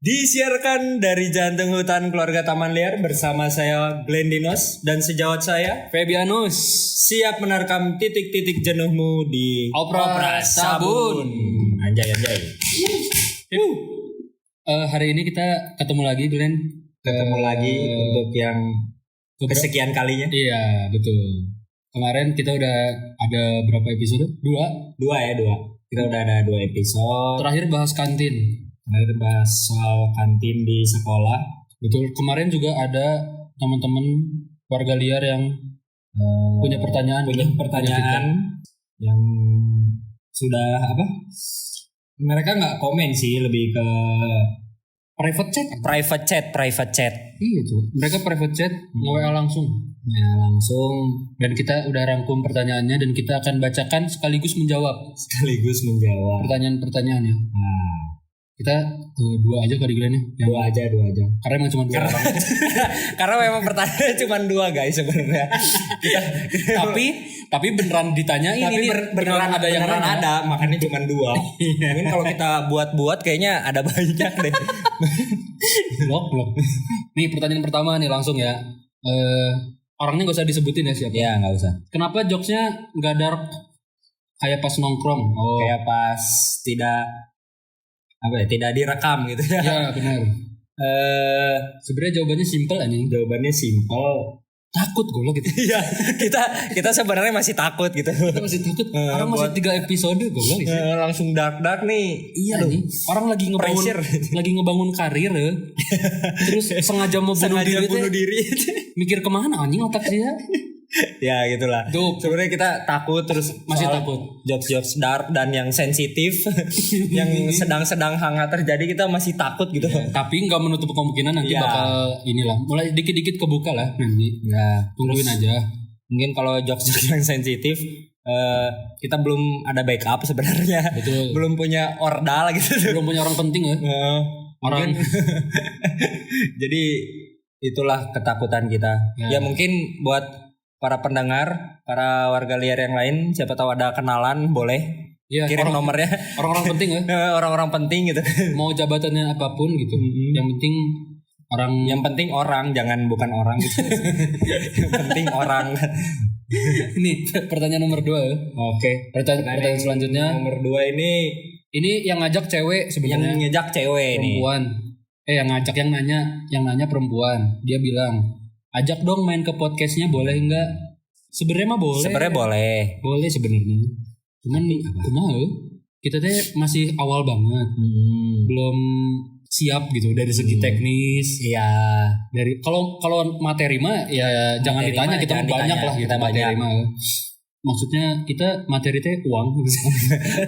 Disiarkan dari jantung hutan keluarga Taman Liar bersama saya Glenn Dinos dan sejawat saya Febianus. siap menerkam titik-titik jenuhmu di Opras Sabun. Anjay. Hari ini kita ketemu lagi Glenn. Ketemu lagi untuk yang kesekian kalinya. Iya betul. Kemarin kita udah ada berapa episode? Dua. Kita udah ada 2 episode. Terakhir bahas kantin. Terakhir bahas soal kantin di sekolah. Betul. Kemarin juga ada teman-teman warga liar yang punya pertanyaan yang sudah apa? Mereka nggak komen sih, lebih ke private chat. Iya tuh. Mereka private chat, nge-WA langsung. Ya, langsung Dan kita udah rangkum pertanyaannya dan kita akan bacakan sekaligus menjawab pertanyaan-pertanyaannya. Nah, Kita dua aja kali Glenn ya. dua aja. Karena emang cuma dua orang. Karena memang pertanyaannya cuma 2 guys sebenarnya. tapi beneran ditanyain Tapi ini beneran nanya. ada, makanya cuma 2. Mungkin kalau kita buat kayaknya ada banyak deh. Blok. Nih pertanyaan pertama nih langsung ya. Orangnya gak usah disebutin ya siapa. Ya nggak usah. Kenapa jokesnya gak dark kayak pas nongkrong? Kayak pas tidak direkam gitu ya. Ya benar. Sebenarnya jawabannya simple anjing. Jawabannya simpel. Takut goblok gitu. Iya, kita sebenarnya masih takut gitu. Kita masih takut. Orang masih 3 episode goblok gitu. Langsung dark nih. Iya nih. Orang lagi ngebangun karir ya. Terus sengaja mau bunuh diri. Mikir kemana anjing otak dia? Ya gitulah. Tuh. Sebenarnya kita takut, terus masih soal takut. Jokes dark dan yang sensitif yang sedang hangat terjadi, kita masih takut gitu. Ya, tapi nggak menutup kemungkinan nanti bakal inilah. Mulai dikit-dikit kebuka lah nanti. Ya, tungguin aja. Mungkin kalau jokes yang sensitif kita belum ada backup sebenarnya. Betul. Belum punya ordal gitu. Belum punya orang penting ya. Orang. Jadi itulah ketakutan kita. Ya mungkin buat para pendengar, para warga liar yang lain, siapa tahu ada kenalan, boleh kirim nomornya. Orang-orang penting ya. Orang-orang penting gitu. Mau jabatannya apapun gitu. Yang penting orang, jangan bukan orang gitu. Yang penting orang. Ini pertanyaan nomor 2. Oke. Pertanyaan selanjutnya. Nomor 2 ini yang ngajak cewek sebenarnya. Yang ngajak cewek perempuan. Yang ngajak yang nanya perempuan. Dia bilang, ajak dong main ke podcastnya, boleh nggak? Sebenarnya mah boleh. Sebenarnya boleh. Boleh sebenarnya. Cuman kumaha? Kita teh masih awal banget. Belum siap gitu dari segi teknis. Iya. Dari kalau materi mah ya jangan ditanya, kita banyak lah kita materi mah. Maksudnya kita materi teh uang.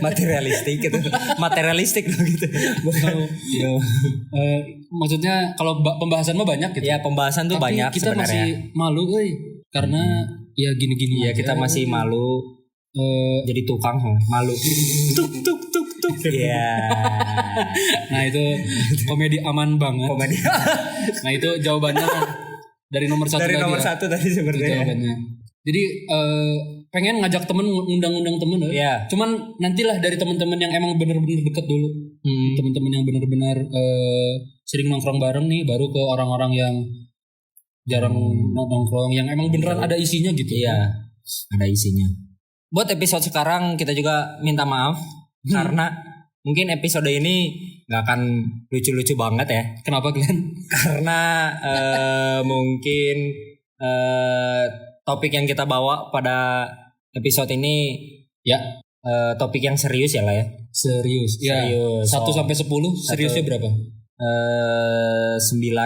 Materialistik gitu. Materialistik loh gitu. Maksudnya kalau pembahasan mah banyak gitu. Ya pembahasan tuh tapi banyak kita sebenarnya. masih malu karena ya gini-gini ya aja. Kita masih malu jadi tukang malu. Tuk. Iya. Nah itu komedi aman banget. Nah itu jawabannya dari nomor 1 dari tadi. Nomor 1 tadi sebenarnya. Jawabannya. Jadi pengen ngajak temen, undang-undang temen ya. Cuman nantilah dari teman-teman yang emang bener-bener deket dulu. Teman-teman yang bener-bener sering nongkrong bareng nih, baru ke orang-orang yang jarang nongkrong, yang emang beneran ada isinya gitu. Iya, ada isinya. Buat episode sekarang kita juga minta maaf karena mungkin episode ini gak akan lucu-lucu banget ya. Kenapa Glenn? Karena mungkin topik yang kita bawa pada episode ini topik yang serius ya lah ya. Serius. 1 sampai 10 seriusnya berapa? 9. 9.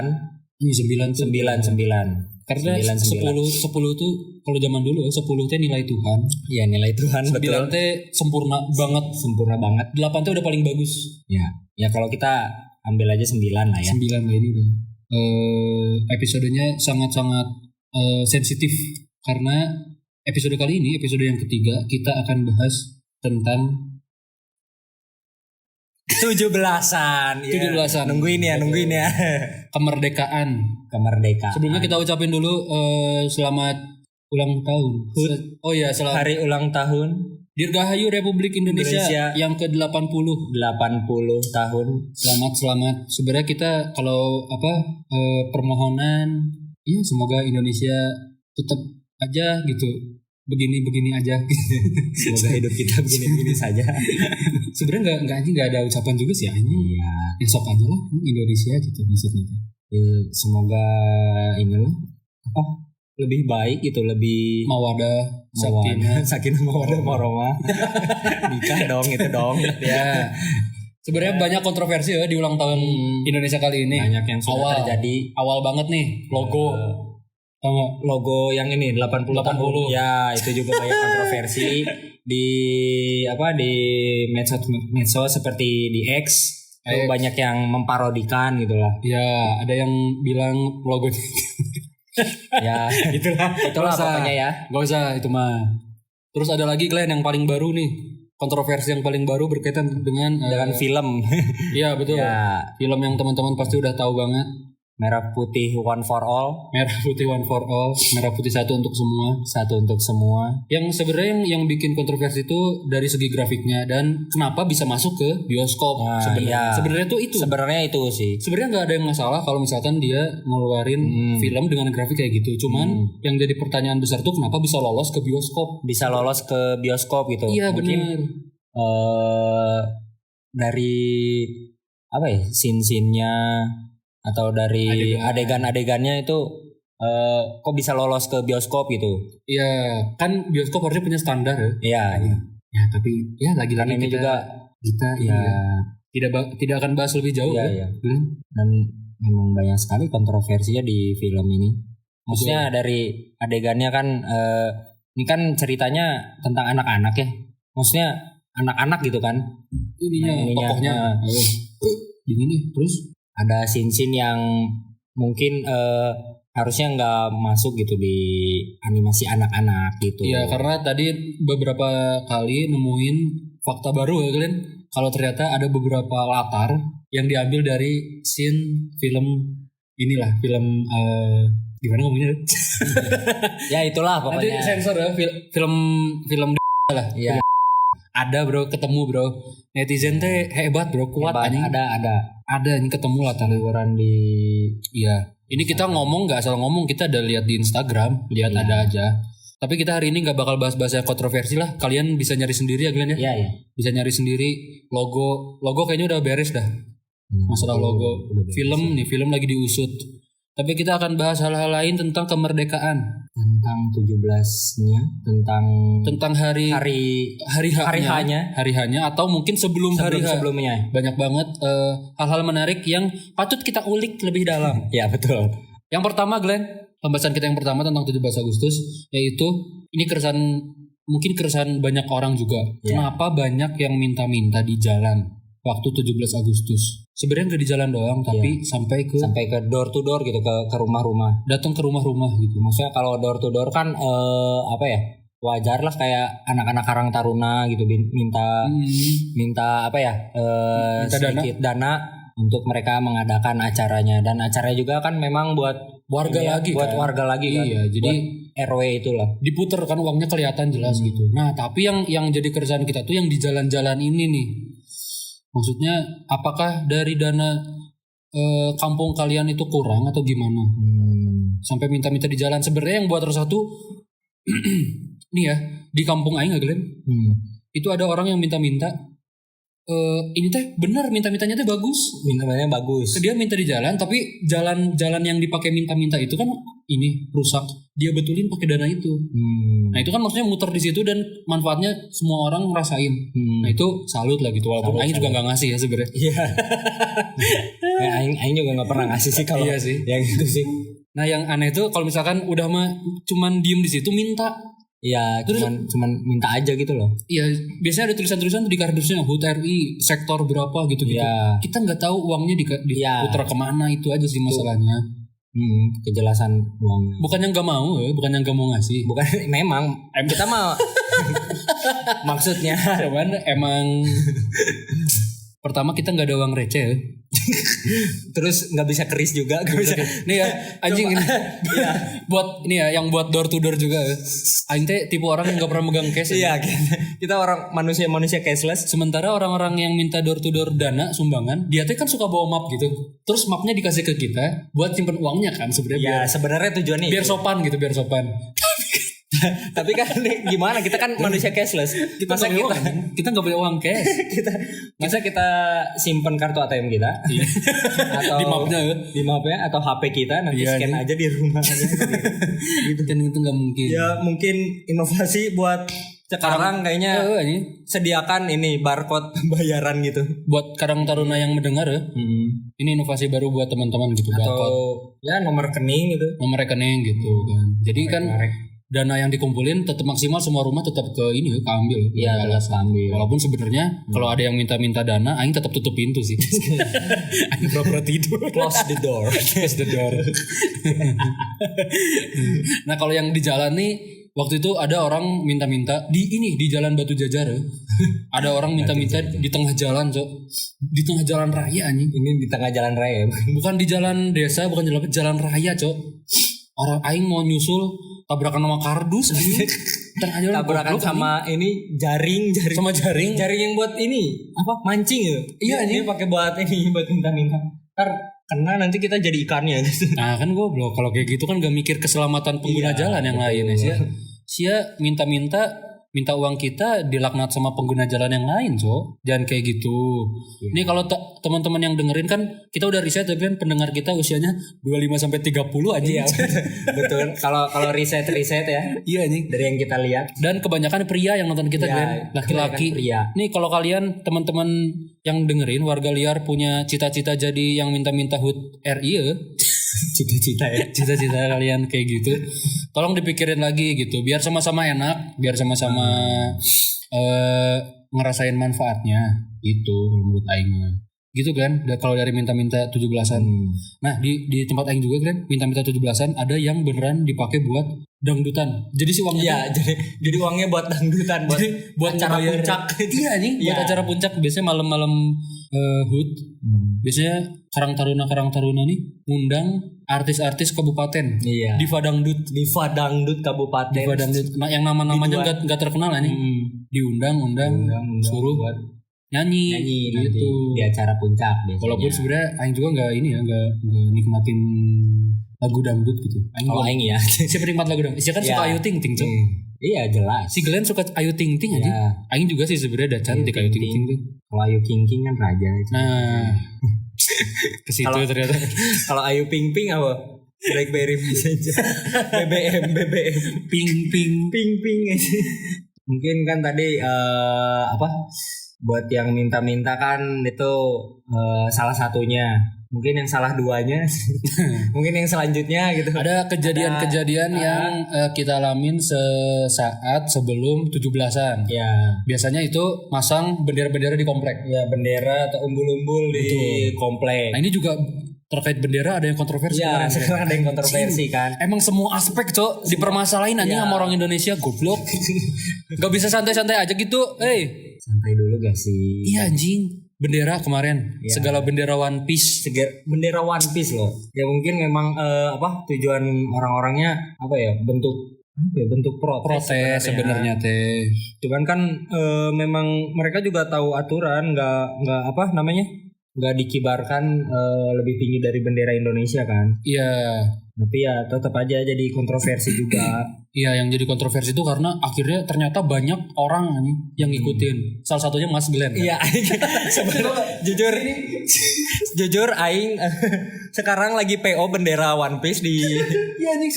Karena 10 tuh kalau zaman dulu 10 teh nilai Tuhan. Iya, nilai Tuhan, 9 betul. teh sempurna banget. 8 teh udah paling bagus. Ya kalau kita ambil aja 9 lah ya. 9 lah ini udah. Episodenya sangat-sangat sensitif karena episode kali ini, episode yang ketiga, kita akan bahas tentang 17-an. 17-an. Nungguin ya. Kemerdekaan. Sebelumnya kita ucapin dulu selamat ulang tahun. Hari ulang tahun Dirgahayu Republik Indonesia yang ke-80. 80 tahun. Selamat. Sebenarnya kita kalau permohonan ya semoga Indonesia tetap aja gitu. Begini aja. Semoga hidup kita begini saja. Sebenarnya enggak ada ucapan juga sih ini. Iya. Ya sok aja lah Indonesia gitu maksudnya. Ya, semoga inilah lebih baik gitu, lebih mawadah sakinah mawadah warahmah. Nikah dong itu dong. Ya. Sebenarnya banyak kontroversi ya di ulang tahun Indonesia kali ini. Banyak yang sudah terjadi. Awal banget nih logo. Tahu nggak? Logo yang ini 80 tahun. Ya, itu juga banyak kontroversi di medsos seperti di X. Itu banyak yang memparodikan gitulah. Ya, ada yang bilang logo ya itulah pokoknya ya. Gak usah itu mah. Terus ada lagi kalian yang paling baru nih, kontroversi yang paling baru berkaitan dengan film. Iya betul ya. Film yang teman-teman pasti udah tahu banget. Merah putih one for all. Merah putih satu untuk semua. Yang sebenarnya yang bikin kontroversi itu dari segi grafiknya dan kenapa bisa masuk ke bioskop. Sebenarnya itu sih. Sebenarnya nggak ada yang masalah kalau misalkan dia ngeluarin film dengan grafik kayak gitu. Cuman yang jadi pertanyaan besar tuh kenapa bisa lolos ke bioskop? Bisa lolos ke bioskop gitu. Iya mungkin dari scene-nya atau dari adegan-adegannya itu kok bisa lolos ke bioskop gitu. Iya, kan bioskop harusnya punya standar ya. Iya. Ya, tapi ya lagi-lagi ini juga kita tidak akan bahas lebih jauh ya. Dan memang banyak sekali kontroversinya di film ini. Maksudnya dari adegannya kan ini kan ceritanya tentang anak-anak ya. Maksudnya anak-anak gitu kan. Ininya tokohnya. Dingin nih, terus ada scene-scene yang mungkin harusnya nggak masuk gitu di animasi anak-anak gitu. Iya, karena tadi beberapa kali nemuin fakta baru ya kalian. Kalau ternyata ada beberapa latar yang diambil dari scene film inilah, film gimana ngomongnya? Ya itulah pokoknya. Nanti sensor ya, film lah. Iya. Ada bro, ketemu bro. Netizen teh hebat bro, kuat anjing. Ada yang ketemu latar luaran di. Iya. Ini kita ngomong nggak asal ngomong, kita ada lihat di Instagram, ada aja. Tapi kita hari ini nggak bakal bahas-bahas yang kontroversi lah. Kalian bisa nyari sendiri ya kalian ya. Iya. Bisa nyari sendiri logo kayaknya udah beres dah. Masalah logo. Film lagi diusut. Tapi kita akan bahas hal-hal lain tentang kemerdekaan, tentang 17-nya, tentang hari H-nya atau mungkin sebelumnya. Banyak banget hal-hal menarik yang patut kita ulik lebih dalam. Ya, betul. Yang pertama Glenn, pembahasan kita yang pertama tentang 17 Agustus yaitu ini keresahan banyak orang juga. Ya. Kenapa banyak yang minta-minta di jalan waktu 17 Agustus? Sebenarnya nggak di jalan doang, tapi sampai ke door to door gitu, ke rumah-rumah. Datang ke rumah-rumah gitu. Maksudnya kalau door to door kan wajar lah kayak anak-anak Karang Taruna gitu minta sedikit dana untuk mereka mengadakan acaranya, dan acaranya juga kan memang buat warga lagi kan. Iya, jadi RW itulah. Diputer kan uangnya kelihatan jelas gitu. Nah, tapi yang jadi keresahan kita tuh yang di jalan-jalan ini nih. Maksudnya apakah dari dana kampung kalian itu kurang atau gimana? Sampai minta-minta di jalan. Sebenarnya yang buat resah tuh nih ya, di kampung aing Glenn. Itu ada orang yang minta-minta ini teh benar minta-mintanya teh bagus. Minta-mintanya bagus. Dia minta di jalan, tapi jalan yang dipakai minta-minta itu kan ini rusak. Dia betulin pakai dana itu. Nah itu kan maksudnya muter di situ dan manfaatnya semua orang ngerasain. Nah itu salut lah gitu. Walaupun aing juga nggak ngasih ya sebenarnya. Iya. Aing juga nggak pernah ngasih sih kalau. Iya sih. Yang itu sih. Nah yang aneh itu kalau misalkan udah mah cuman diem di situ minta. Iya, cuman minta aja gitu loh. Iya, biasanya ada tulisan-tulisan di kardusnya HUT RI sektor berapa gitu-gitu. Ya. Kita nggak tahu uangnya diputar kemana, itu aja sih masalahnya. Kejelasan uangnya. Bukan yang nggak mau ngasih. Bukan memang kita mah maksudnya. Cuman emang pertama kita nggak ada uang receh. Terus nggak bisa keris juga, nggak bisa. Nih ya anjing ini. Iya. Buat ini ya yang buat door to door juga. Aing teh tipe orang yang nggak pernah megang cash. Iya, kita orang manusia cashless. Sementara orang-orang yang minta door to door dana sumbangan, dia teh kan suka bawa map gitu. Terus mapnya dikasih ke kita buat simpen uangnya kan sebenarnya. Ya sebenarnya tujuannya biar sopan gitu, biar sopan. Tapi kan gimana, kita kan manusia cashless. Kita nggak punya uang cash. kita simpen kartu ATM kita atau di mapnya atau HP kita nanti scan aja di rumah aja. Gitu kan, itu nggak mungkin. Ya mungkin inovasi buat sekarang kayaknya sediakan ini barcode bayaran gitu buat Karang Taruna yang mendengar ya. Ini inovasi baru buat teman-teman gitu, atau barcode. Ya nomor rekening gitu kan. Jadi kan dana yang dikumpulin tetap maksimal, semua rumah tetap ke ini ya, keambil. Iya, tetap keambil. Walaupun sebenarnya kalau ada yang minta dana, aing tetap tutup pintu sih. Aing pura-pura tidur. Close the door. Nah, kalau yang di jalan nih, waktu itu ada orang minta-minta di Jalan Batu Jajar ya. Ada orang minta-minta di tengah jalan, Cok. Di tengah jalan raya anjing. Ini di tengah jalan raya. Bukan di jalan desa, bukan jalan raya, Cok. Orang aing mau nyusul tabrakan sama kardus tabrakan sama ini jaring yang buat ini apa mancing ya. Iya, ini pakai buat ini buat minta-minta. Ntar kena nanti kita jadi ikannya gitu. Nah kan goblok kalau kayak gitu kan gak mikir keselamatan pengguna jalan yang lain ya. Sia minta uang kita dilaknat sama pengguna jalan yang lain, Cok. Jangan kayak gitu. Ini kalau teman-teman yang dengerin kan kita udah riset, tapi kan pendengar kita usianya 25 sampai 30 aja. Iya, betul. Kalau riset ya. Iya nih, dari yang kita lihat. Dan kebanyakan pria yang nonton kita kan, laki-laki. Nih kalau kalian teman-teman yang dengerin warga liar punya cita-cita jadi yang minta-minta HUT RI ya. Cita-cita kalian kayak gitu, tolong dipikirin lagi gitu, biar sama-sama enak, biar sama-sama ngerasain manfaatnya gitu menurut aing mah. Gitu kan, kalau dari minta-minta 17-an. Nah, di tempat aing juga kan minta-minta 17-an ada yang beneran dipakai buat dangdutan. Jadi si uangnya jadi uangnya buat dangdutan, buat acara puncak. Iya nih, buat acara puncak biasanya malam-malam HUT. Biasanya Karang Taruna nih ngundang artis-artis kabupaten. Iya. Diva Dangdut kabupaten. Nah, yang nama-namanya enggak terkenal nih. Diundang suruh buat nyanyi gitu di acara puncak biasanya. Walaupun sebenarnya aing juga enggak nikmatin lagu dangdut gitu. Kalau aing ya. Siapa nikmat lagu dangdut? Siapa kan suka Ayu Ting Ting, Cok. Iya, jelas. Si Glenn suka Ayu Ting Ting aja. Aing juga sih sebenarnya ada cantik Ayu Ting Ting tuh. Kalau Ayu King King kan raja itu. Nah. Ke situ ternyata. Kalau Ayu Ping Ping apa? BlackBerry Messenger. BBM ping aja. Mungkin kan tadi buat yang minta-minta kan itu salah satunya. Mungkin yang salah duanya, mungkin yang selanjutnya gitu. Ada kejadian-kejadian yang kita alamin sesaat sebelum 17-an. Ya. Biasanya itu masang bendera-bendera di komplek. Ya, bendera atau umbul-umbul di komplek. Nah, ini juga terkait bendera ada yang kontroversi. Ya, sekarang ada yang kontroversi kan. Emang semua aspek, Cok, dipermasalahin anjing sama orang Indonesia, goblok. Gak bisa santai-santai aja gitu. Santai dulu gak sih? Iya anjing. Bendera kemarin, segala bendera One Piece. Bendera One Piece loh. Ya mungkin memang tujuan orang-orangnya bentuk protes sebenarnya teh. Cuman kan memang mereka juga tahu aturan, nggak dikibarkan lebih tinggi dari bendera Indonesia kan. Iya. Tapi ya tetap aja jadi kontroversi juga. Iya, yang jadi kontroversi itu karena akhirnya ternyata banyak orang yang ngikutin. Salah satunya Mas Glenn. Kan? Iya, sebenarnya jujur aing sekarang lagi PO bendera One Piece di. Iya anjing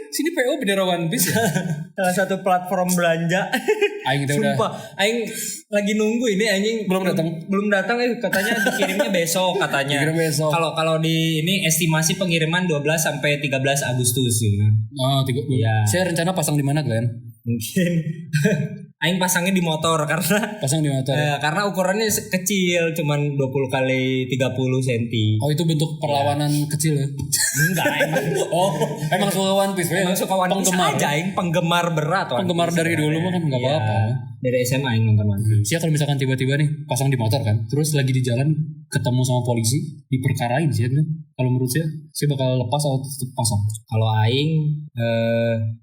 sini PO bendera One Piece. Salah satu platform belanja. Aing udah. Sumpah, aing lagi nunggu ini anjing belum datang katanya dikirimnya besok katanya. Kalau di ini estimasi pengiriman 12 sampai 13 Agustus gitu. Oh, 3. Ya. Saya rencana pasang di mana, Glenn? Mungkin Aing pasangnya di motor karena pasang di motor. Karena ukurannya kecil, cuman 20 kali 30 cm. Oh, itu bentuk perlawanan kecil ya? Enggak emang. Emang suka One Piece. Emang suka One Piece aja, Aing penggemar berat. Penggemar dari dulu mah kan enggak apa-apa. Dari SMA Aing nonton One Piece. Sih kalau misalkan tiba-tiba nih pasang di motor kan, terus lagi di jalan ketemu sama polisi, diperkarain sih kan. Kalau menurut saya bakal lepas atau tetap pasang. Kalau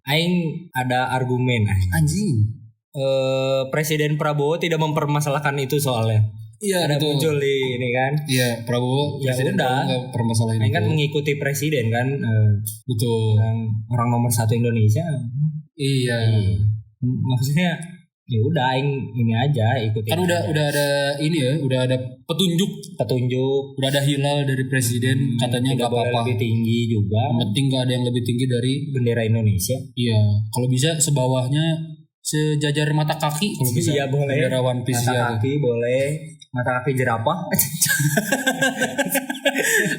Aing ada argumen anjing. Presiden Prabowo tidak mempermasalahkan itu soalnya. Iya, ada muncul di ini kan. Iya, Prabowo ya udah permasalahan ini. Kan mengikuti presiden kan. Betul. Orang nomor 1 Indonesia. Iya. Maksudnya ya udah Aing ini aja ikutin. Kan udah ada ini ya, udah ada petunjuk, udah ada hilal dari presiden katanya enggak apa-apa. Lebih tinggi juga. Yang penting enggak ada yang lebih tinggi dari bendera Indonesia. Iya, kalau bisa sebawahnya sejajar mata kaki kalau bisa. Iya boleh. Bendera One Piece mata kaki boleh. Mata kaki jerapah.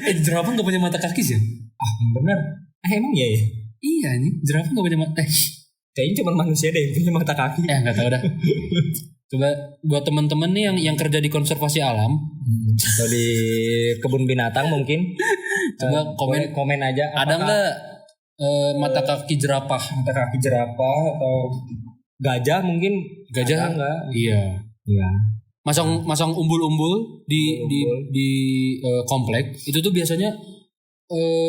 Jerapah nggak punya mata kaki sih? Yang benar. Emang iya ya? Iya nih, jerapah nggak punya mata. Kayaknya cuma manusia deh yang punya mata kaki. Nggak tahu dah. Coba buat teman-teman nih yang kerja di konservasi alam atau di kebun binatang mungkin. Coba komen aja. Ada nggak mata kaki jerapah? Mata kaki jerapah atau gajah mungkin? Gajah enggak? Iya. Masang umbul-umbul di komplek itu tuh biasanya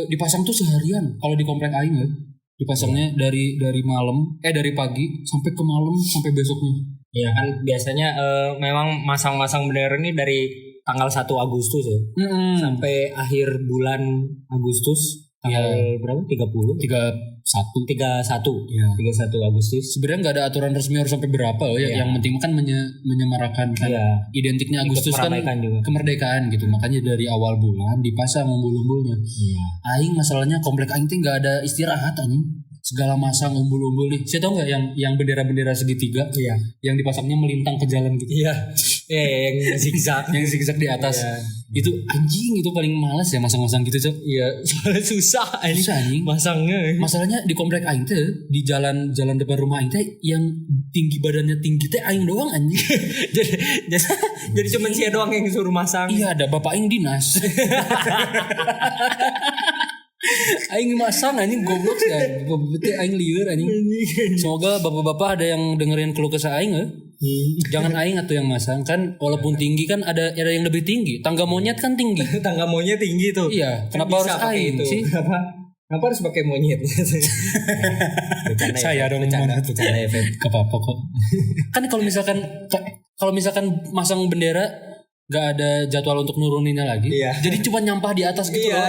dipasang tuh seharian kalau di komplek aing ya. Dipasangnya dari malam dari pagi sampai ke malam sampai besoknya. Iya kan biasanya memang masang-masang bendera ini dari tanggal 1 Agustus ya. Sampai akhir bulan Agustus. Tanggal berapa? 31 ya. 31 Agustus. Sebenarnya nggak ada aturan resmi harus sampai berapa ya. Yang penting kan menyemarakan kan identiknya Agustus kan juga kemerdekaan gitu. Makanya dari awal bulan dipasang umbul-umbulnya. Aing masalahnya komplek aing tuh nggak ada istirahat anjing. Segala masang umbul-umbul nih. Saya tahu nggak yang bendera-bendera segitiga yang dipasangnya melintang ke jalan gitu. Yang zigzag di atas. Itu anjing itu paling malas ya masang-masang gitu, Cok. Iya, soalnya susah anjing masangnya. Masalahnya di komplek aing teh, di jalan depan rumah aing teh yang tinggi badannya tinggi teh aing doang anjing. jadi cuma sia doang yang suruh masang. Iya, ada bapak aing dinas. Aing masang anjing goblok sih. Betul aing liur anjing. Semoga bapak-bapak ada yang dengerin keluh kesah aing ya. Jangan aing atau yang masang kan walaupun tinggi kan ada yang lebih tinggi. Tangga monyet kan tinggi. Tangga monyet tinggi tuh. Iya, kenapa harus aing sih? Kenapa harus pakai monyet? Saya dong monyet. Bercanda efek. Apa-apa kok. Kan kalau misalkan masang bendera nggak ada jadwal untuk nuruninnya lagi. Jadi cuma nyampah di atas gitu loh.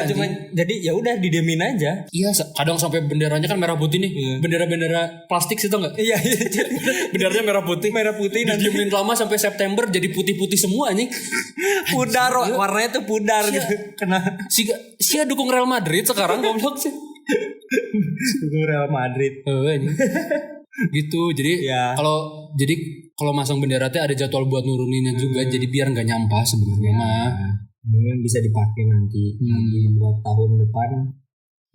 Jadi ya udah didemin aja. Iya, kadang sampai benderanya kan merah putih nih. Bendera-bendera plastik sih tau enggak? Iya. Benderanya merah putih nanti didiemin lama sampai September jadi putih-putih semua nih. Pudar, warnanya tuh pudar gitu. Kena Sia dukung Real Madrid sekarang goblok sih. Dukung Real Madrid. Gitu. Jadi kalau masang bendera teh ada jadwal buat nuruninnya juga, jadi biar nggak nyampah sebenarnya mah. Mungkin bisa dipakai nanti buat tahun depan.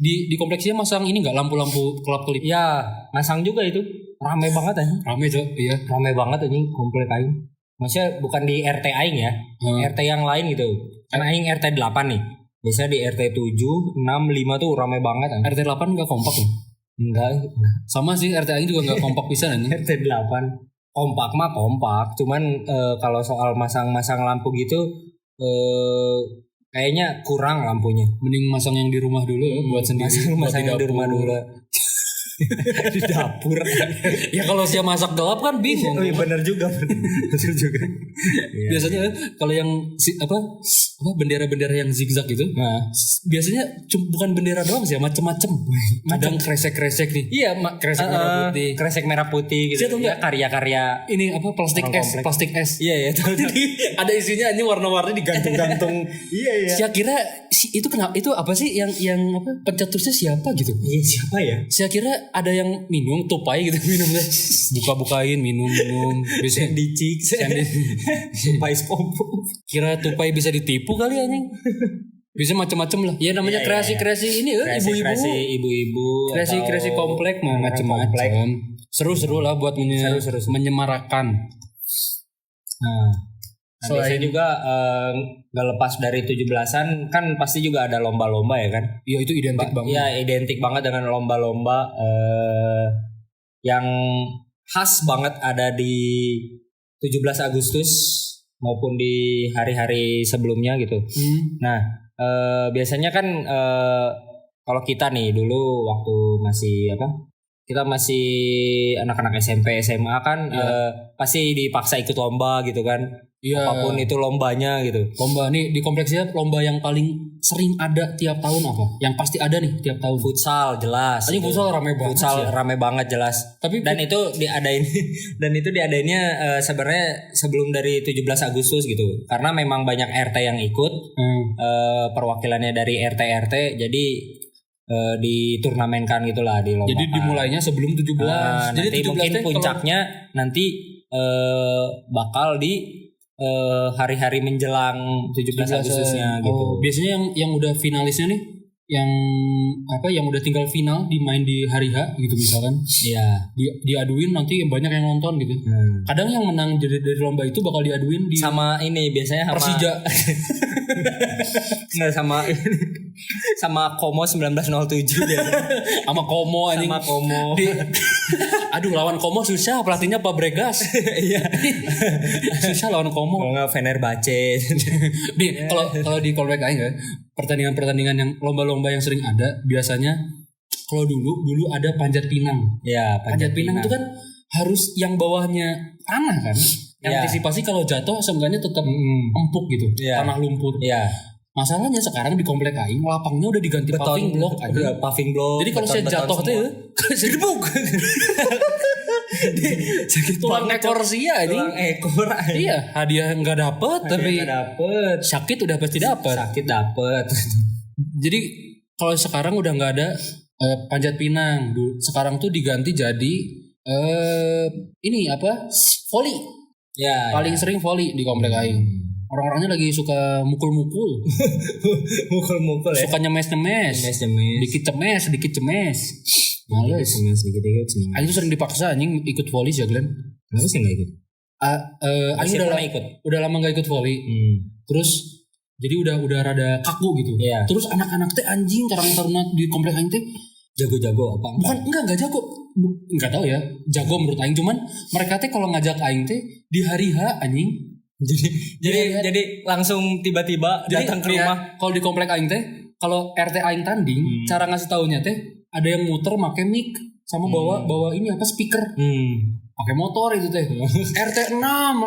Di kompleksnya masang ini nggak lampu-lampu kelap-kelip? Ya, masang juga itu. Rame banget aja. Rame Cok, iya. Rame banget aja komplek aing. Maksudnya bukan di RT aing ya, RT yang lain gitu. Karena aing RT 8 nih. Biasanya di RT 7, 6, 5 tuh rame banget. RT 8 nggak kompak ya? Enggak. Sama sih RT aing juga nggak kompak pisan anjing. RT 8 kompak mah kompak, cuman kalau soal masang-masang lampu gitu kayaknya kurang lampunya. Mending masang yang di rumah dulu buat sendiri. Masang yang di rumah dulu. Di dapur. Ya kalau siap masak gelap kan bingung. Bener juga. Biasanya kalau yang bendera-bendera yang zigzag gitu, biasanya bukan bendera doang sih, macem-macem. Kadang kresek-kresek nih. Iya, kresek merah putih. Kresek merah putih gitu. Ya, karya-karya ini plastik es. Iya. Jadi ada isinya ini warna-warni digantung-gantung. Iya. Saya kira itu kenapa? Itu apa sih yang pencetusnya siapa gitu? Iya, siapa ya? Saya kira ada yang minum tupai gitu, minumnya buka-bukain minum bisa dicik tupai SpongeBob. Kira tupai bisa ditipu kali anjing. Bisa macam-macam lah. Ya namanya kreasi-kreasi ini ibu-ibu. Kreasi ibu-ibu. Kreasi komplek mah macam-macam. Seru-seru lah buat menyemarakan. Nah, biasanya juga gak lepas dari 17-an kan pasti juga ada lomba-lomba ya kan? Iya itu identik banget. Iya identik banget dengan lomba-lomba yang khas banget ada di 17 Agustus maupun di hari-hari sebelumnya gitu. Nah biasanya kan kalau kita nih dulu waktu masih kita masih anak-anak SMP SMA kan pasti dipaksa ikut lomba gitu kan. Iya. Apapun itu lombanya gitu. Lomba nih di kompleksnya lomba yang paling sering ada tiap tahun apa? Yang pasti ada nih tiap tahun. Futsal jelas. Ini futsal rame banget. Futsal rame banget jelas. Tapi dan itu diadainnya sebenarnya sebelum dari 17 Agustus gitu. Karena memang banyak RT yang ikut. Perwakilannya dari RT jadi diturnamenkan gitulah di lomba. Jadi dimulainya sebelum 17. Jadi nanti mungkin puncaknya nanti bakal di hari-hari menjelang 17 Agustusnya gitu. Biasanya yang udah finalisnya nih yang udah tinggal final dimain di hari H gitu misalkan. Iya. Diaduin nanti banyak yang nonton gitu. Kadang yang menang dari lomba itu bakal diaduin sama ini biasanya sama Persija. Nggak sama Komo 1907 biasanya. Sama Komo anjing. Sama Komo. Aduh lawan Komo susah, pelatihnya Fabregas. Iya. Susah lawan Komo. Kalau enggak Fenerbahce. Nih, kalau di callback aja pertandingan-pertandingan yang lomba-lomba yang sering ada biasanya kalau dulu ada panjat pinang. Ya, panjat pinang itu kan harus yang bawahnya tanah kan. Antisipasi kalau jatuh seenggaknya tetap empuk gitu. Tanah lumpur. Iya. Masalahnya sekarang di komplek aing lapangnya udah diganti paving block aja. Paving block. Jadi kalau saya jatuh tuh sedebuk. Sakit tulang ekor sia ini. Tulang ekor. Iya, hadiah enggak dapet tapi sakit udah pasti dapet. Sakit dapet. Jadi kalau sekarang udah enggak ada panjat pinang. Sekarang tuh diganti jadi volley. Ya. Paling sering volley di komplek aing. Orang-orangnya lagi suka mukul-mukul. Mukul-mukul ya. Suka nyemes-nyemes. Dikit cemes. Males. Dikit-dikit. Aing tuh sering dipaksa anjing ikut volley ya Glenn. Kenapa sih enggak ikut? Aing udah lama enggak ikut volley. Terus jadi udah rada kaku gitu. Yeah. Terus anak-anak teh anjing taruna di komplek aing teh jago-jago apa? Bukan enggak jago. Enggak tahu ya. Jago menurut aing cuman mereka teh kalau ngajak aing teh di hari H anjing. Jadi langsung tiba-tiba datang ke rumah. Kalau di komplek aing teh, kalau RT aing tanding, cara ngasih taunya teh ada yang muter make mic sama bawa ini speaker. Pakai motor itu teh. RT 6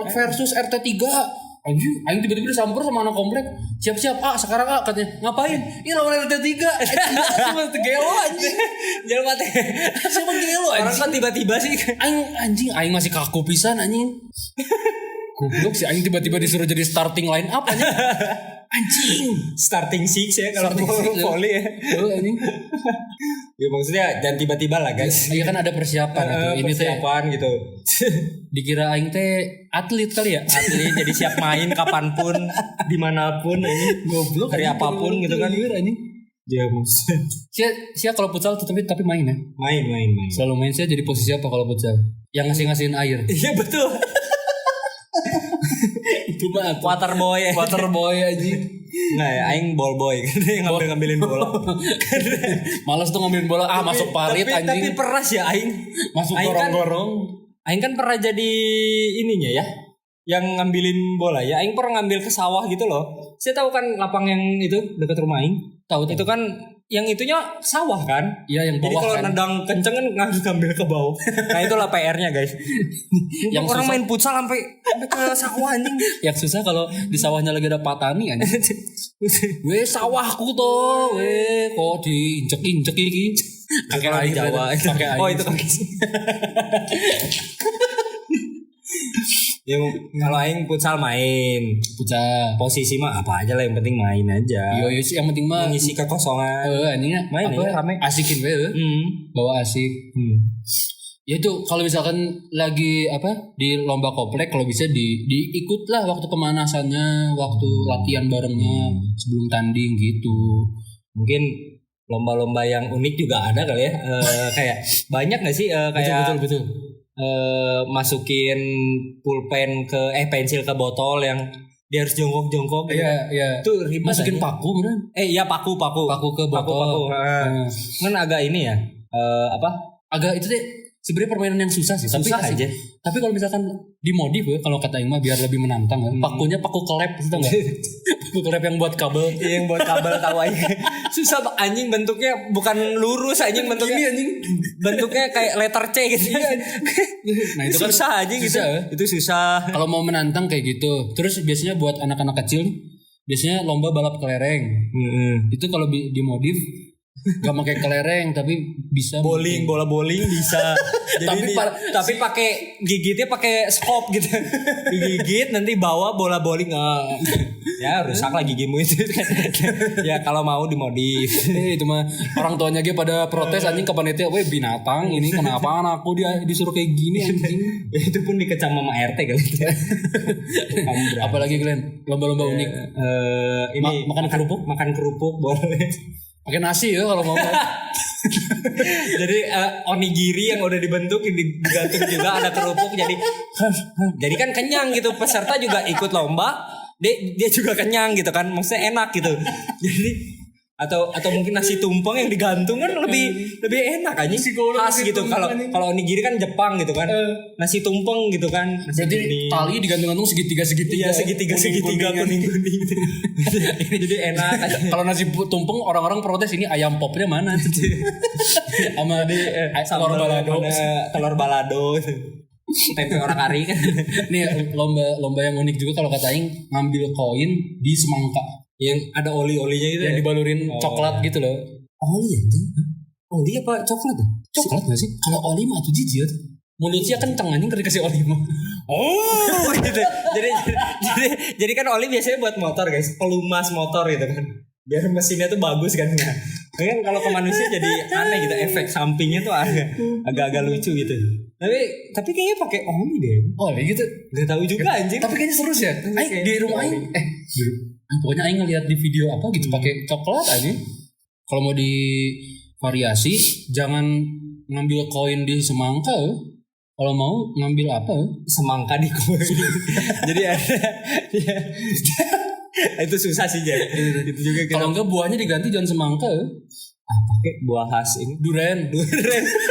versus RT 3. Anjing, aing tiba-tiba disamper sama anak komplek. Siap-siap sekarang katanya. Ngapain? Ih lawan RT 3. Cuma gelo anjing. Jangan mati. Siapa gelo anjing? Orang kan tiba-tiba sih. Aing masih kaku pisan anjing. Goblok sih aing tiba-tiba disuruh jadi starting line up aja. Anjing, starting six ya kalau volley ya. Anjing. Ya maksudnya jangan tiba-tiba lah guys. Iya kan ada persiapan ini persiapan gitu. Dikira aing teh atlet kali ya. Atlet jadi siap main kapanpun, dimanapun ini. Goblok dari apapun gitu kan. Anjing. Ya maksudnya. Sia kalau futsal tapi main ya. Main. Selalu main saya jadi posisi apa kalau futsal? Yang ngasihin air. Iya betul. Itu mah water boy aja. Nah ya aing ball boy kan ngambilin bola. Malas tuh ngambilin bola masuk parit anjing. Tapi pernah sih aing masuk gorong-gorong. Aing kan pernah jadi ininya ya yang ngambilin bola ya. Aing pernah ngambil ke sawah gitu loh. Saya tahu kan lapang yang itu dekat rumah aing. Tahu itu kan yang itunya sawah kan? Iya yang bawah. Jadi kalau nendang kenceng kan harus ngambil ke bawah. Nah itulah PR-nya guys. Yang orang susah, main futsal sampai ke sawah anjing. Yang susah kalau di sawahnya lagi ada patani anjing. Weh sawahku toh, weh kok diinjek-injek iki. Kakek air Jawa. Oh itu kaki. Yang kalau aing futsal main, posisi mah apa aja lah yang penting main aja. Iya yang penting mah mengisi kekosongan. Anjingnya main ya rame. Asikin we. Bawa asik. Ya itu kalau misalkan lagi di lomba komplek kalau bisa diikut lah waktu pemanasannya, waktu latihan barengnya sebelum tanding gitu. Mungkin lomba-lomba yang unik juga ada kali ya. Kayak banyak nggak sih kayak betul. Masukin pulpen pensil ke botol yang dia harus jongkok gitu. Iya. Itu ribet. Masukin paku bener. Iya paku ke botol. Kan agak ini ya. Agak itu deh sebenarnya permainan yang susah sih. Susah aja. Tapi kalau misalkan dimodif ya, kalau kata Ima biar lebih menantang kan. Pakunya paku kelep gitu enggak? Paku kelep yang buat kabel. Yang buat kabel tahu aja. Susah anjing, bentuknya bukan lurus anjing, bentuknya Gini, anjing. Bentuknya kayak letter C gitu. Nah, itu kan susah anjing gitu. Itu susah. Kalau mau menantang kayak gitu. Terus biasanya buat anak-anak kecil biasanya lomba balap kelereng. Itu kalau dimodif gak pakai kelereng tapi bisa bola bowling bisa. Jadi tapi pakai gigitnya pakai skop gitu. Digigit nanti bawa bola bowling. Ya rusak lah gigimu itu. Ya kalau mau dimodif. Itu mah orang tuanya dia pada protes anjing ke panitia, "Weh binatang ini kenapa anakku disuruh kayak gini anjing." Itu pun dikecam sama RT kali. Apalagi Glenn, lomba-lomba unik. Ini makan kerupuk boleh. Pakai nasi ya kalau mau. Jadi onigiri yang udah dibentuk digantung juga ada kerupuk jadi kan kenyang gitu, peserta juga ikut lomba dia juga kenyang gitu kan, maksudnya enak gitu. Jadi atau mungkin nasi tumpeng yang digantung kan lebih enak aja khas gitu. Kalau onigiri kan Jepang gitu kan, nasi tumpeng gitu kan, berarti tali digantung-gantung segitiga kuning gitu. Jadi enak aja. Kalau nasi tumpeng orang-orang protes, ini ayam popnya mana sama telur balado tempe orang kari kan. Nih lomba yang unik juga kalau kata Aing, ngambil koin di semangka yang ada oli-olinya gitu, yang dibalurin coklat gitu loh. Oli ya? Oli apa coklat ya? Coklat gak sih? Kalau oli mah tuh jijik. Mulutnya kenceng anjing kalau dikasih oli mah. Oh gitu. Jadi kan oli biasanya buat motor guys, pelumas motor gitu kan. Biar mesinnya tuh bagus kan. Nah, kan kalau ke manusia jadi aneh gitu, efek sampingnya tuh agak lucu gitu. Tapi kayaknya pakai oli deh. Oli gitu. Gak tahu juga anjing. Tapi kayaknya seru sih ya. Di rumah Aing pokoknya Aing ngeliat di video apa gitu pakai coklat aja. Kalau mau di variasi jangan ngambil koin di semangka. Kalau mau ngambil apa? Semangka di koin. Jadi ada itu susah sih jadi. Itu juga kalau enggak buahnya diganti jangan semangka. Pakai buah khas ini duren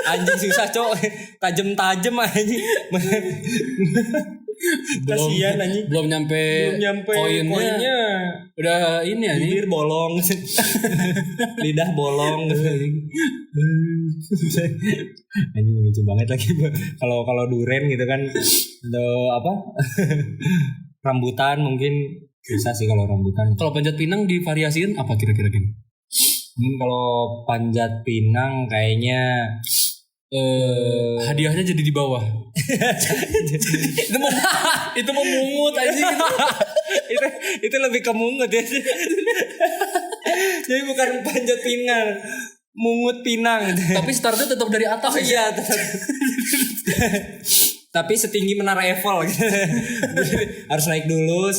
anjing susah cok, tajem anjing. Kasihan anjing, belum nyampe koinnya udah ini anjing, bibir bolong lidah bolong anjing lucu banget lagi kalau duren gitu kan, atau apa rambutan mungkin bisa sih. Kalau rambutan, kalau panjat pinang divariasiin apa kira-kira gini? Kalau panjat pinang kayaknya hadiahnya jadi di bawah. itu mau mungut aja. itu lebih ke mungut ya. Jadi bukan panjat pinang, mungut pinang. Tapi startnya tetap dari atas. Iya, tetap. Tapi setinggi menara Eiffel gitu. Harus naik dulu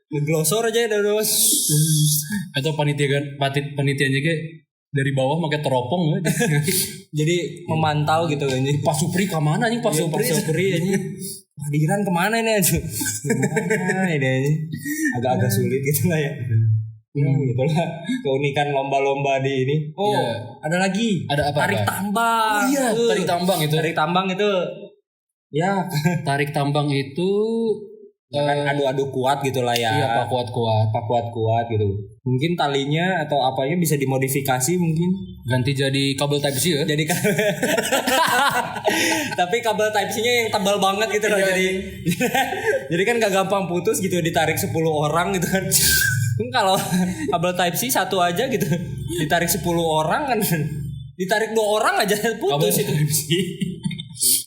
ngeglosor aja terus. Atau panitianya kayak dari bawah pakai teropong. Jadi memantau gitu kan. Pak Supri kemana nih? Pak Supri ini Padiran kemana ini aja? Kemana ini? Agak sulit gitu lah ya. Itulah keunikan lomba-lomba di ini. Ada lagi. Ada apa? Tarik tambang. Oh iya, tarik tambang itu. Tarik tambang itu. Ya, tarik tambang itu kan adu-adu kuat gitu lah ya. Iya, pak kuat gitu. Mungkin talinya atau apanya bisa dimodifikasi mungkin. Ganti jadi kabel Type C ya. Tapi kabel Type C-nya yang tebal banget gitu loh. Jadi kan gak gampang putus gitu, ditarik 10 orang gitu kan. Kalau kabel Type C satu aja gitu, ditarik 10 orang kan. Ditarik 2 orang aja putus itu.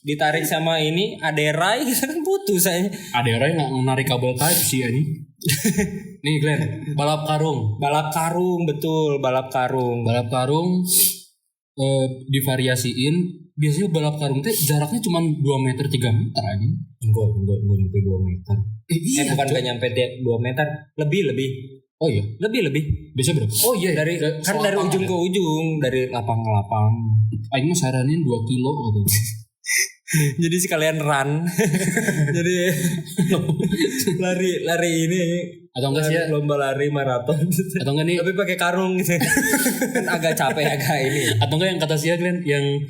Ditarik sama ini Aderai gitu kan putus aja. Aderai nggak menarik kabel Type C ini. Nih Glenn, balap karung betul, balap karung divariasiin. Biasanya balap karung tuh jaraknya cuma 2 meter 3 meter aja. Enggak nyampe 2 meter. Iya, bukan enggak nyampe 2 meter, lebih Oh iya, lebih. Biasa berapa? Oh iya, dari ujung ke ujung, dari lapang ke lapang. Aing mah saranin 2 kilo katanya. Jadi sekalian run. Jadi lari ini atau enggak sih ya? Lomba lari maraton atau enggak nih tapi pakai karung gitu. Kan agak capek agak ini. Atau enggak yang kata Sia Glenn yang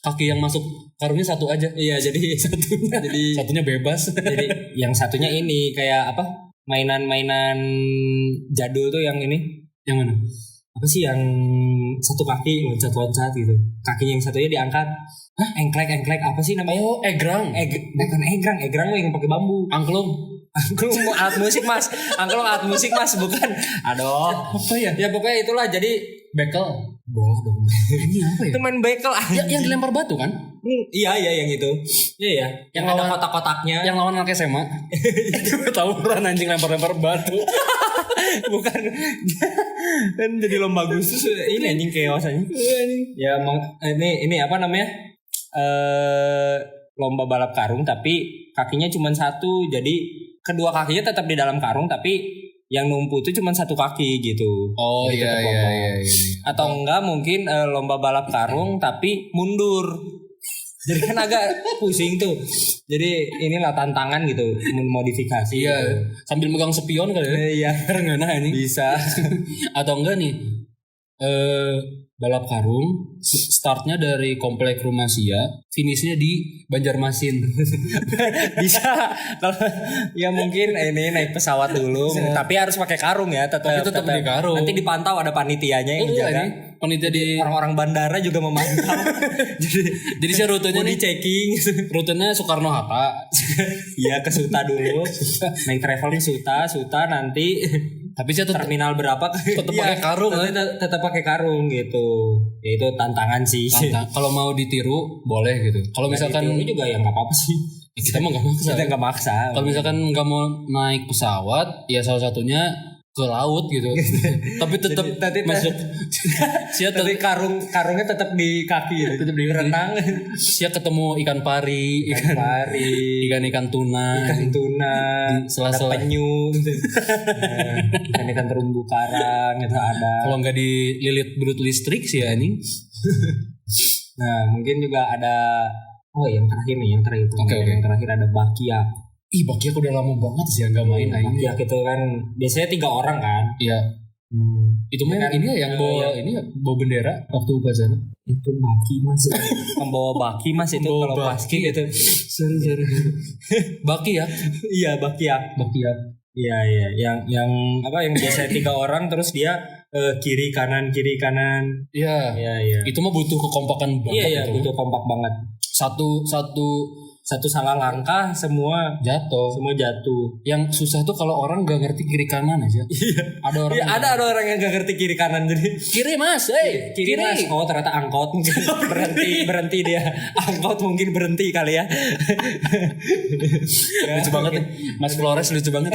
kaki yang masuk karungnya satu aja. Iya, jadi satunya bebas. Jadi yang satunya ini kayak apa? Mainan-mainan jadul tuh yang ini. Yang mana? Apa sih yang satu kaki loncat-loncat gitu. Kakinya yang satunya diangkat. Hah? Engklek apa sih namanya? Oh, egrang. Bukan egrang yang pakai bambu. Angklung mau alat musik mas. Angklung alat musik mas, bukan. Aduh. Apa ya? Ya pokoknya itulah, jadi bekel. Bola dong. Ini apa ya? Itu main bekel. Yang dilempar batu kan? Iya yang itu. Iya. Yang ada kotak-kotaknya. Yang lawan anak SMA. Itu tawuran anjing lempar-lempar batu. Bukan. Kan jadi lomba Agustus ini anjing kewasannya. Ya ini apa namanya? Lomba balap karung tapi kakinya cuma satu, jadi kedua kakinya tetap di dalam karung tapi yang numpu itu cuma satu kaki gitu. Oh iya. Atau enggak mungkin lomba balap karung tapi mundur. Jadi kan agak pusing tuh. Jadi inilah tantangan gitu, modifikasi. Iya, sambil megang spion kali ya. Iya, karena ini bisa. Atau enggak nih balap karung startnya dari komplek rumah Sia, finishnya di Banjarmasin. Bisa. Kalau ya mungkin ini naik pesawat dulu, tapi harus pakai karung ya, tetap pakai karung. Nanti dipantau, ada panitianya yang jaga. Panitia di orang-orang bandara juga memantau. jadi saya rutenya di checking. Rutenya Soekarno Hatta. Iya, ke Suta dulu. Naik travel di Suta nanti. Tapi saya terminal berapa tetap pakai karung, tetap pakai karung gitu. Ya itu tantangan sih. Kalau mau ditiru boleh gitu. Kalau misalkan itu juga ya nggak apa-apa sih. Kita mah nggak maksa. Kita nggak maksa. Kalau misalkan nggak mau naik pesawat, ya salah satunya ke laut gitu. Tapi tetap masuk. Tapi karungnya tetap di kaki gitu. Tetap di renang. Sia ketemu ikan pari, ikan tuna, sela-sela penyu, ikan terumbu karang gitu ada. Kalau nggak dililit belut listrik sih anjing. Nah mungkin juga ada. Oh yang terakhir nih, yang terakhir ada bakiak. Bakiak udah lama banget sih nggak main. Bakiak itu kan biasanya 3 orang kan. Iya. Itu mah kan, ini yang bawa bawa bendera waktu upacara. Itu baki mas. Membawa baki mas itu kalau paski itu. Sorry. Bakiak. Iya bakiak. Iya. Yang apa yang biasanya 3 orang terus dia kiri kanan. Iya. Itu mah butuh kekompakan banget. Iya, butuh kompak banget. Satu salah langkah semua jatuh. Yang susah tuh kalau orang gak ngerti kiri kanan aja. Iya. Ada orang yang gak ngerti kiri kanan, jadi kiri mas, kiri mas. Oh ternyata angkot mungkin berhenti dia. Angkot mungkin berhenti kali ya. Lucu banget nih. Mas Flores lucu banget.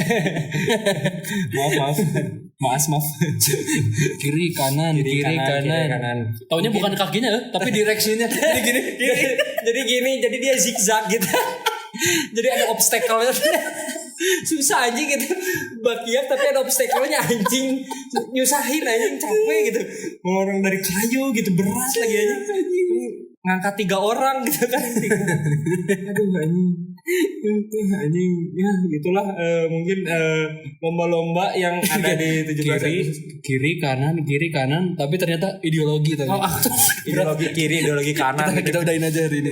Maaf. Kiri kanan. Taunya bukan kakinya, tapi direksinya. Jadi gini, jadi dia zigzag gitu. Jadi ada obstacle-nya. Susah anjing gitu. Bakiak tapi ada obstacle-nya anjing. Nyusahin anjing, capek gitu. Orang dari kayu gitu, berat lagi anjing. Ngangkat 3 orang gitu kan. Aduh anjing ya gitulah. Mungkin lomba-lomba yang ada di 17 kiri kanan tapi ternyata ideologi tadi. Ideologi kiri, ideologi kanan. Kita udahin aja hari ini.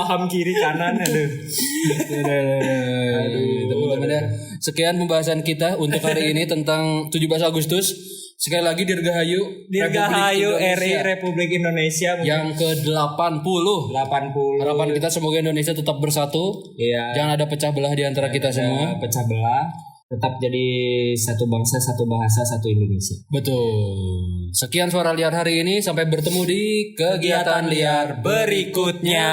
Paham kiri kanan. Aduh. Teman-teman ya. Sekian pembahasan kita untuk hari ini tentang 17 Agustus. Sekali lagi Dirgahayu RI Republik Indonesia yang ke-80. Harapan kita semoga Indonesia tetap bersatu. Iya. Jangan ada pecah belah di antara kita semua. Pecah belah. Tetap jadi satu bangsa, satu bahasa, satu Indonesia. Betul. Sekian suara liar hari ini. Sampai bertemu di kegiatan liar berikutnya.